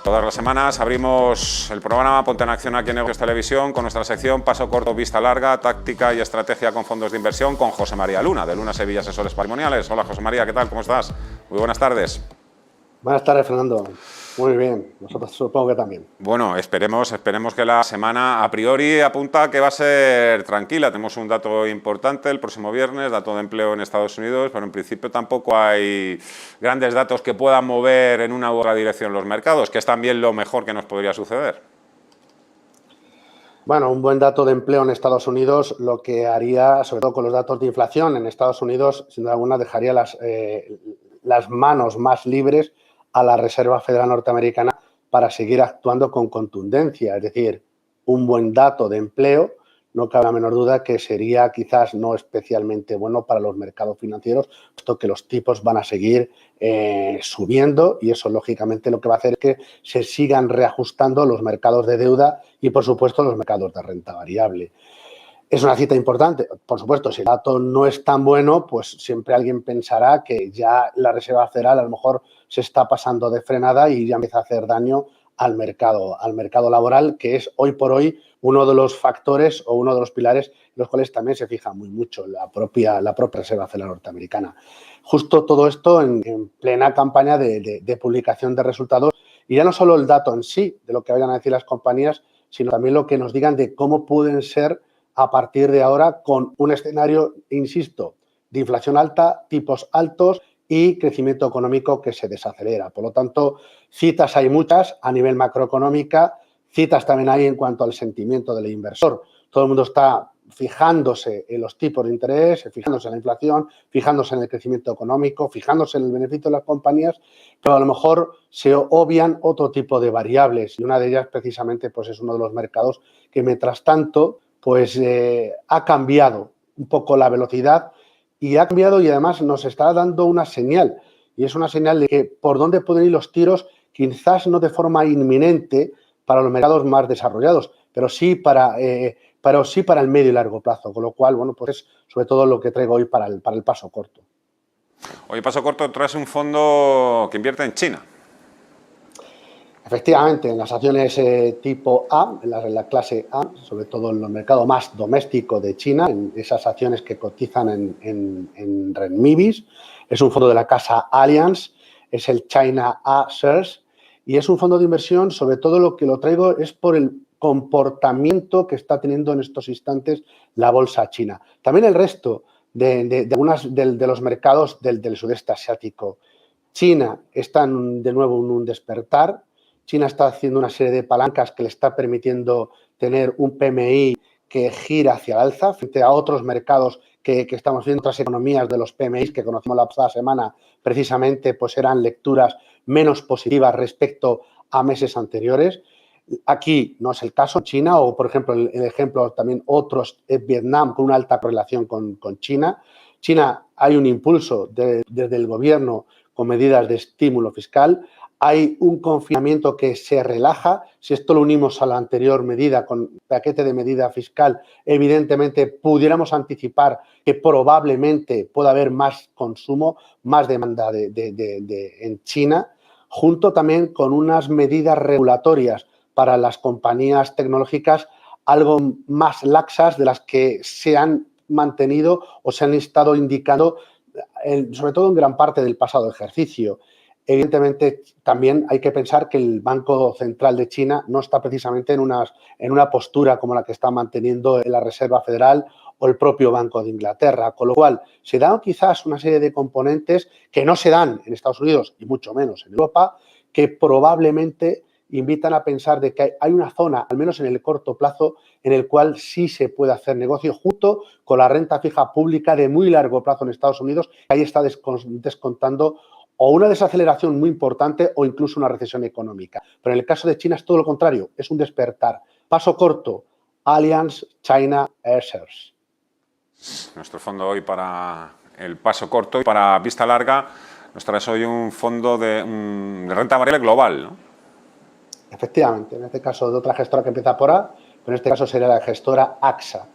Todas las semanas abrimos el programa Ponte en Acción aquí en Negocios Televisión con nuestra sección Paso Corto, Vista Larga, Táctica y Estrategia con Fondos de Inversión con José María Luna, de Luna Sevilla Asesores Patrimoniales. Hola José María, ¿qué tal? ¿Cómo estás? Muy buenas tardes. Buenas tardes, Fernando. Muy bien, nosotros supongo que también. Bueno, esperemos que la semana a priori apunta que va a ser tranquila. Tenemos un dato importante el próximo viernes, dato de empleo en Estados Unidos, pero en principio tampoco hay grandes datos que puedan mover en una u otra dirección los mercados, que es también lo mejor que nos podría suceder. Bueno, un buen dato de empleo en Estados Unidos lo que haría, sobre todo con los datos de inflación en Estados Unidos, sin duda alguna dejaría las manos más libres a la Reserva Federal Norteamericana para seguir actuando con contundencia. Es decir, un buen dato de empleo, no cabe la menor duda que sería quizás no especialmente bueno para los mercados financieros, puesto que los tipos van a seguir subiendo y eso lógicamente lo que va a hacer es que se sigan reajustando los mercados de deuda y por supuesto los mercados de renta variable. Es una cita importante, por supuesto, si el dato no es tan bueno, pues siempre alguien pensará que ya la Reserva Federal a lo mejor se está pasando de frenada y ya empieza a hacer daño al mercado laboral, que es hoy por hoy uno de los factores o uno de los pilares en los cuales también se fija muy mucho la propia Reserva Federal norteamericana. Justo todo esto en plena campaña de publicación de resultados y ya no solo el dato en sí de lo que vayan a decir las compañías, sino también lo que nos digan de cómo pueden ser a partir de ahora con un escenario, insisto, de inflación alta, tipos altos y crecimiento económico que se desacelera. Por lo tanto, citas hay muchas a nivel macroeconómica, citas también hay en cuanto al sentimiento del inversor. Todo el mundo está fijándose en los tipos de interés, fijándose en la inflación, fijándose en el crecimiento económico, fijándose en el beneficio de las compañías, pero a lo mejor se obvian otro tipo de variables y una de ellas precisamente pues es uno de los mercados que mientras tanto pues ha cambiado un poco la velocidad y ha cambiado y además nos está dando una señal y es una señal de que por dónde pueden ir los tiros quizás no de forma inminente para los mercados más desarrollados, pero sí para el medio y largo plazo, con lo cual, bueno, pues es sobre todo lo que traigo hoy para el paso corto. Hoy paso corto traes un fondo que invierte en China. Efectivamente, en las acciones tipo A, en la clase A, sobre todo en el mercado más doméstico de China, en esas acciones que cotizan en renminbis, es un fondo de la casa Allianz, es el China A Shares y es un fondo de inversión, sobre todo lo que lo traigo es por el comportamiento que está teniendo en estos instantes la bolsa china. También el resto de los mercados del sudeste asiático. China está de nuevo en un despertar. China está haciendo una serie de palancas que le está permitiendo tener un PMI que gira hacia el alza frente a otros mercados que estamos viendo, otras economías de los PMI que conocimos la pasada semana, precisamente pues eran lecturas menos positivas respecto a meses anteriores. Aquí no es el caso, China o, por ejemplo, el ejemplo también otros, Vietnam con una alta correlación con China. China hay un impulso desde el gobierno con medidas de estímulo fiscal. Hay un confinamiento que se relaja. Si esto lo unimos a la anterior medida con paquete de medida fiscal, evidentemente pudiéramos anticipar que probablemente pueda haber más consumo, más demanda en China, junto también con unas medidas regulatorias para las compañías tecnológicas algo más laxas de las que se han mantenido o se han estado indicando, sobre todo en gran parte del pasado ejercicio. Evidentemente, también hay que pensar que el Banco Central de China no está precisamente en una postura como la que está manteniendo la Reserva Federal o el propio Banco de Inglaterra, con lo cual se dan quizás una serie de componentes que no se dan en Estados Unidos y mucho menos en Europa, que probablemente invitan a pensar de que hay una zona, al menos en el corto plazo, en el cual sí se puede hacer negocio junto con la renta fija pública de muy largo plazo en Estados Unidos, que ahí está descontando o una desaceleración muy importante o incluso una recesión económica. Pero en el caso de China es todo lo contrario, es un despertar. Paso corto, Allianz China Airshares. Nuestro fondo hoy para el paso corto y para vista larga nos traes hoy un fondo de renta variable global, ¿no? Efectivamente, en este caso de otra gestora que empieza por A, pero en este caso sería la gestora AXA.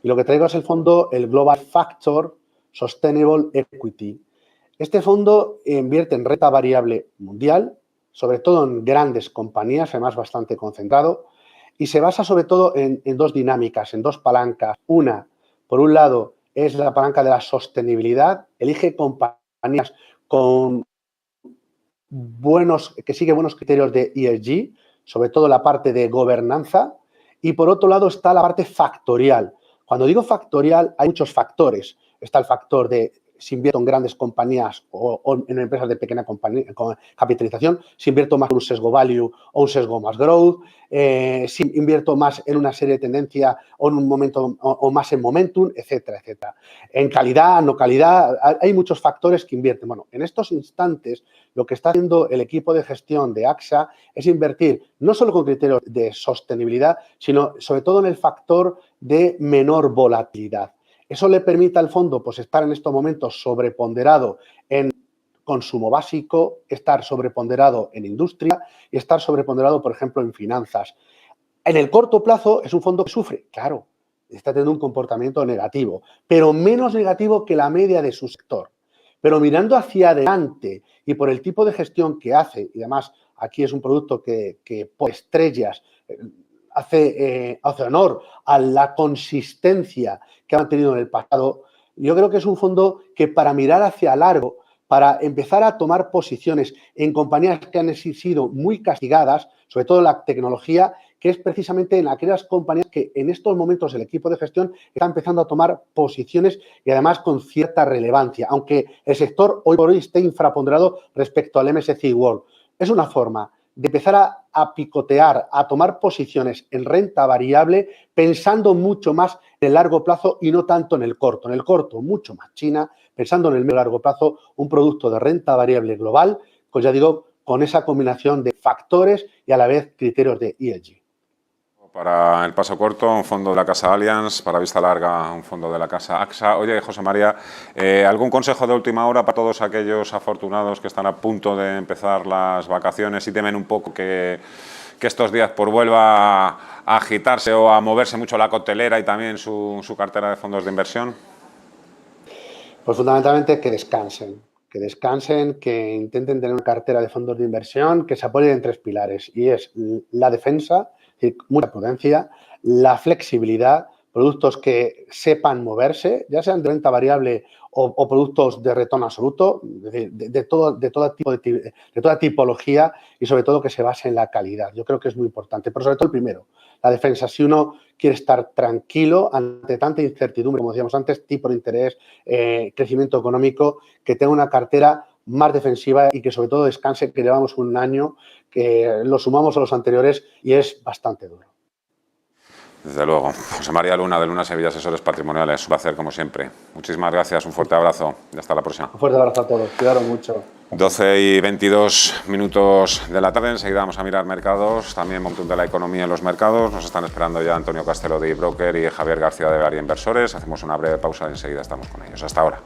Y lo que traigo es el fondo, el Global Factor Sustainable Equity. Este fondo invierte en renta variable mundial, sobre todo en grandes compañías, además bastante concentrado, y se basa sobre todo en dos dinámicas, en dos palancas. Una, por un lado, es la palanca de la sostenibilidad, elige compañías con que sigue buenos criterios de ESG, sobre todo la parte de gobernanza, y por otro lado está la parte factorial. Cuando digo factorial, hay muchos factores. Está el factor de si invierto en grandes compañías o en empresas de pequeña capitalización, si invierto más en un sesgo value o un sesgo más growth, si invierto más en una serie de tendencia o en un momento o más en momentum, etcétera, etcétera. En calidad, no calidad, hay muchos factores que invierten. Bueno, en estos instantes lo que está haciendo el equipo de gestión de AXA es invertir no solo con criterios de sostenibilidad, sino sobre todo en el factor de menor volatilidad. Eso le permite al fondo pues, estar en estos momentos sobreponderado en consumo básico, estar sobreponderado en industria y estar sobreponderado, por ejemplo, en finanzas. En el corto plazo es un fondo que sufre, claro, está teniendo un comportamiento negativo, pero menos negativo que la media de su sector. Pero mirando hacia adelante y por el tipo de gestión que hace, y además aquí es un producto que por estrellas hace honor a la consistencia que ha mantenido en el pasado, yo creo que es un fondo que para mirar hacia largo, para empezar a tomar posiciones en compañías que han sido muy castigadas, sobre todo en la tecnología, que es precisamente en aquellas compañías que en estos momentos el equipo de gestión está empezando a tomar posiciones y además con cierta relevancia, aunque el sector hoy por hoy esté infraponderado respecto al MSCI World. Es una forma de empezar a picotear, a tomar posiciones en renta variable, pensando mucho más en el largo plazo y no tanto en el corto. En el corto, mucho más China, pensando en el medio largo plazo, un producto de renta variable global, pues ya digo, con esa combinación de factores y a la vez criterios de ESG. Para el paso corto, un fondo de la casa Allianz, para vista larga, un fondo de la casa AXA. Oye, José María, ¿algún consejo de última hora para todos aquellos afortunados que están a punto de empezar las vacaciones y temen un poco que estos días vuelva a agitarse o a moverse mucho la coctelera y también su cartera de fondos de inversión? Pues fundamentalmente que descansen, que intenten tener una cartera de fondos de inversión que se apoye en tres pilares y es la defensa, es decir, mucha prudencia, la flexibilidad, productos que sepan moverse, ya sean de renta variable o productos de retorno absoluto, de toda tipología y sobre todo que se base en la calidad. Yo creo que es muy importante, pero sobre todo el primero, la defensa. Si uno quiere estar tranquilo ante tanta incertidumbre, como decíamos antes, tipo de interés, crecimiento económico, que tenga una cartera más defensiva y que sobre todo descanse, que llevamos un año que lo sumamos a los anteriores y es bastante duro. Desde luego. José María Luna, de Luna Sevilla Asesores Patrimoniales. Un placer, como siempre. Muchísimas gracias, un fuerte abrazo y hasta la próxima. Un fuerte abrazo a todos. Cuidaros mucho. 12:22 de la tarde. Enseguida vamos a mirar mercados. También momentum de la economía en los mercados. Nos están esperando ya Antonio Castelo de eBroker y Javier García de Varia Inversores. Hacemos una breve pausa y enseguida estamos con ellos. Hasta ahora.